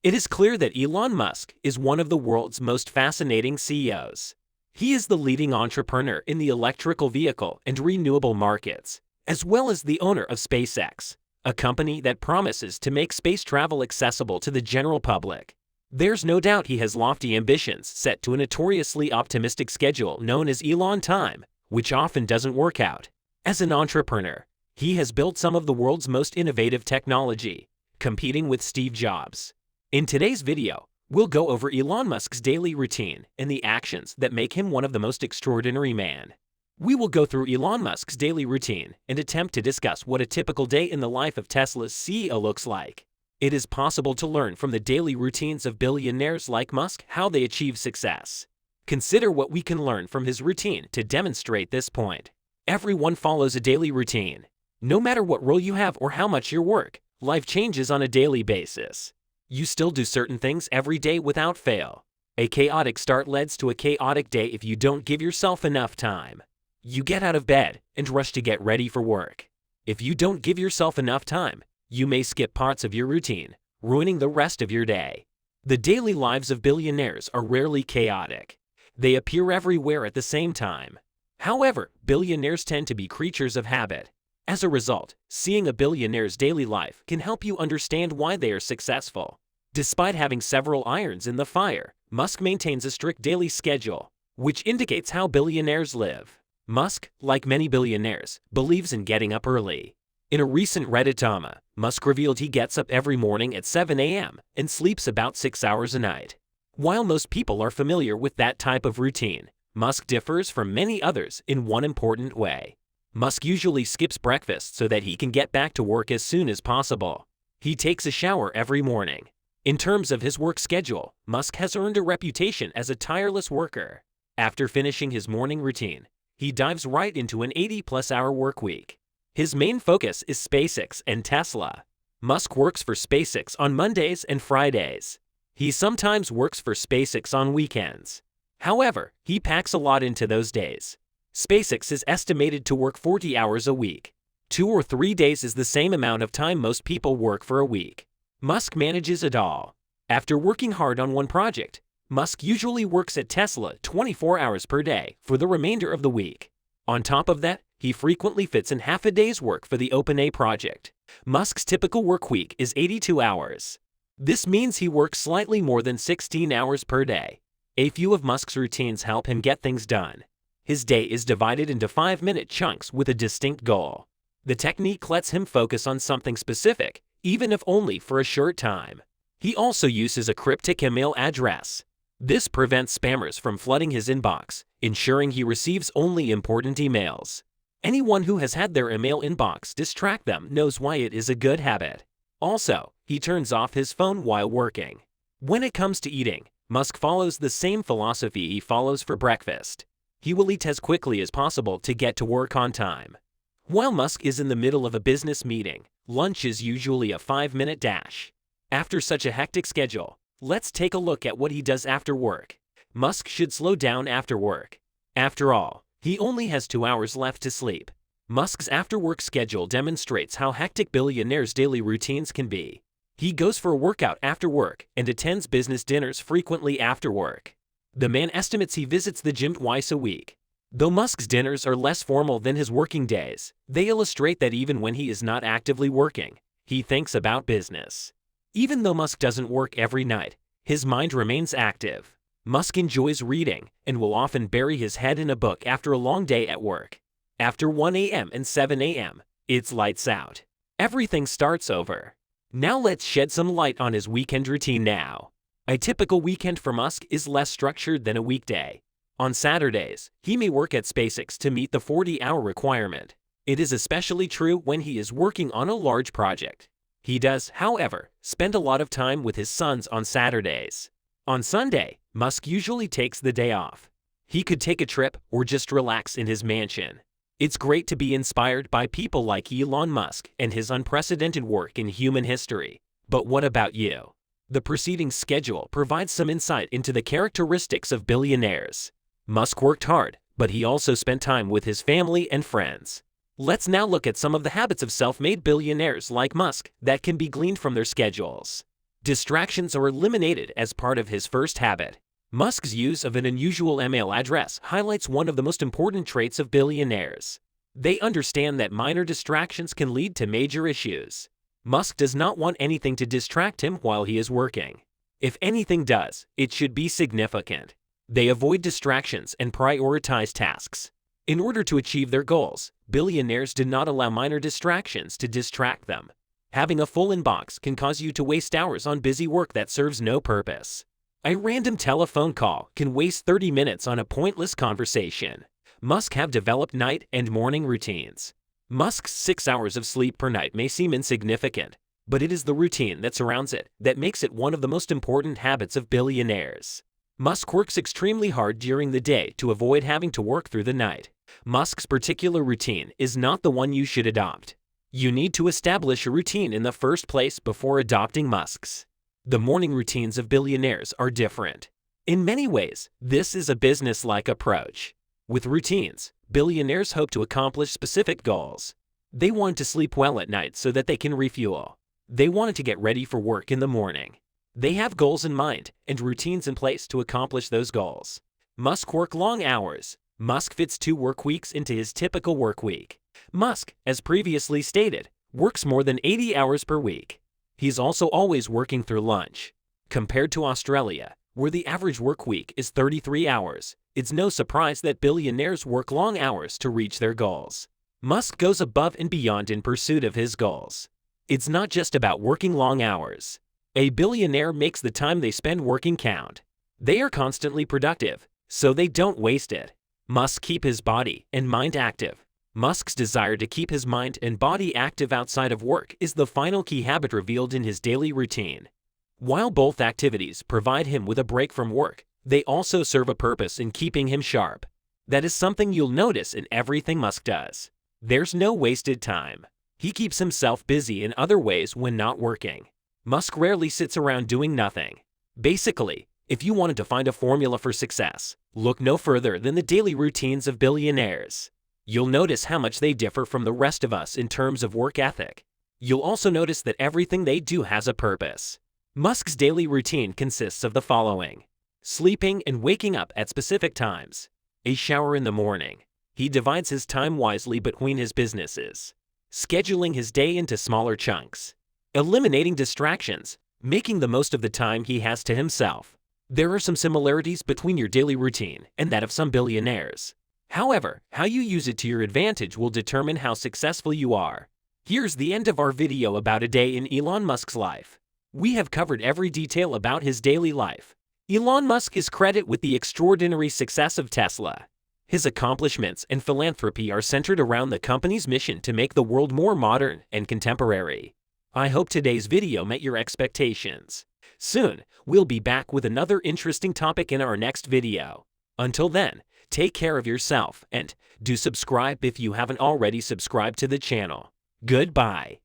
It is clear that Elon Musk is one of the world's most fascinating CEOs. He is the leading entrepreneur in the electrical vehicle and renewable markets, as well as the owner of SpaceX, a company that promises to make space travel accessible to the general public. There's no doubt he has lofty ambitions set to a notoriously optimistic schedule known as Elon time, which often doesn't work out. As an entrepreneur, he has built some of the world's most innovative technology, competing with Steve Jobs. In today's video, we'll go over Elon Musk's daily routine and the actions that make him one of the most extraordinary men. We will go through Elon Musk's daily routine and attempt to discuss what a typical day in the life of Tesla's CEO looks like. It is possible to learn from the daily routines of billionaires like Musk how they achieve success. Consider what we can learn from his routine to demonstrate this point. Everyone follows a daily routine. No matter what role you have or how much you work, life changes on a daily basis. You still do certain things every day without fail. A chaotic start leads to a chaotic day if you don't give yourself enough time. You get out of bed and rush to get ready for work. If you don't give yourself enough time, you may skip parts of your routine, ruining the rest of your day. The daily lives of billionaires are rarely chaotic. They appear everywhere at the same time. However, billionaires tend to be creatures of habit. As a result, seeing a billionaire's daily life can help you understand why they are successful. Despite having several irons in the fire, Musk maintains a strict daily schedule, which indicates how billionaires live. Musk, like many billionaires, believes in getting up early. In a recent Redditama, Musk revealed he gets up every morning at 7 a.m. and sleeps about 6 hours a night. While most people are familiar with that type of routine, Musk differs from many others in one important way. Musk usually skips breakfast so that he can get back to work as soon as possible. He takes a shower every morning. In terms of his work schedule, Musk has earned a reputation as a tireless worker. After finishing his morning routine, he dives right into an 80-plus-hour work week. His main focus is SpaceX and Tesla. Musk works for SpaceX on Mondays and Fridays. He sometimes works for SpaceX on weekends. However, he packs a lot into those days. SpaceX is estimated to work 40 hours a week. 2 or 3 days is the same amount of time most people work for a week. Musk manages it all. After working hard on one project, Musk usually works at Tesla 24 hours per day for the remainder of the week. On top of that, he frequently fits in half a day's work for the OpenAI project. Musk's typical work week is 82 hours. This means he works slightly more than 16 hours per day. A few of Musk's routines help him get things done. His day is divided into 5-minute chunks with a distinct goal. The technique lets him focus on something specific, even if only for a short time. He also uses a cryptic email address. This prevents spammers from flooding his inbox, ensuring he receives only important emails. Anyone who has had their email inbox distract them knows why it is a good habit. Also, he turns off his phone while working. When it comes to eating, Musk follows the same philosophy he follows for breakfast. He will eat as quickly as possible to get to work on time. While Musk is in the middle of a business meeting, lunch is usually a 5-minute dash. After such a hectic schedule, let's take a look at what he does after work. Musk should slow down after work. After all, he only has 2 hours left to sleep. Musk's after-work schedule demonstrates how hectic billionaires' daily routines can be. He goes for a workout after work and attends business dinners frequently after work. The man estimates he visits the gym twice a week. Though Musk's dinners are less formal than his working days, they illustrate that even when he is not actively working, he thinks about business. Even though Musk doesn't work every night, his mind remains active. Musk enjoys reading and will often bury his head in a book after a long day at work. After 1 a.m. and 7 a.m., it's lights out. Everything starts over. Now let's shed some light on his weekend routine now. A typical weekend for Musk is less structured than a weekday. On Saturdays, he may work at SpaceX to meet the 40-hour requirement. It is especially true when he is working on a large project. He does, however, spend a lot of time with his sons on Saturdays. On Sunday, Musk usually takes the day off. He could take a trip or just relax in his mansion. It's great to be inspired by people like Elon Musk and his unprecedented work in human history. But what about you? The preceding schedule provides some insight into the characteristics of billionaires. Musk worked hard, but he also spent time with his family and friends. Let's now look at some of the habits of self-made billionaires like Musk that can be gleaned from their schedules. Distractions are eliminated as part of his first habit. Musk's use of an unusual email address highlights one of the most important traits of billionaires. They understand that minor distractions can lead to major issues. Musk does not want anything to distract him while he is working. If anything does, it should be significant. They avoid distractions and prioritize tasks. In order to achieve their goals, billionaires do not allow minor distractions to distract them. Having a full inbox can cause you to waste hours on busy work that serves no purpose. A random telephone call can waste 30 minutes on a pointless conversation. Musk have developed night and morning routines. Musk's 6 hours of sleep per night may seem insignificant, but it is the routine that surrounds it that makes it one of the most important habits of billionaires. Musk works extremely hard during the day to avoid having to work through the night. Musk's particular routine is not the one you should adopt. You need to establish a routine in the first place before adopting Musk's. The morning routines of billionaires are different. In many ways, this is a business-like approach. With routines, billionaires hope to accomplish specific goals. They want to sleep well at night so that they can refuel. They want to get ready for work in the morning. They have goals in mind and routines in place to accomplish those goals. Musk work long hours. Musk fits 2 work weeks into his typical work week. Musk, as previously stated, works more than 80 hours per week. He's also always working through lunch. Compared to Australia, where the average work week is 33 hours, it's no surprise that billionaires work long hours to reach their goals. Musk goes above and beyond in pursuit of his goals. It's not just about working long hours. A billionaire makes the time they spend working count. They are constantly productive, so they don't waste it. Musk keep his body and mind active. Musk's desire to keep his mind and body active outside of work is the final key habit revealed in his daily routine. While both activities provide him with a break from work, they also serve a purpose in keeping him sharp. That is something you'll notice in everything Musk does. There's no wasted time. He keeps himself busy in other ways when not working. Musk rarely sits around doing nothing. Basically, if you wanted to find a formula for success, look no further than the daily routines of billionaires. You'll notice how much they differ from the rest of us in terms of work ethic. You'll also notice that everything they do has a purpose. Musk's daily routine consists of the following: sleeping and waking up at specific times, a shower in the morning. He divides his time wisely between his businesses, scheduling his day into smaller chunks, eliminating distractions, making the most of the time he has to himself. There are some similarities between your daily routine and that of some billionaires. However, how you use it to your advantage will determine how successful you are. Here's the end of our video about a day in Elon Musk's life. We have covered every detail about his daily life. Elon Musk is credited with the extraordinary success of Tesla. His accomplishments and philanthropy are centered around the company's mission to make the world more modern and contemporary. I hope today's video met your expectations. Soon, we'll be back with another interesting topic in our next video. Until then, take care of yourself and do subscribe if you haven't already subscribed to the channel. Goodbye.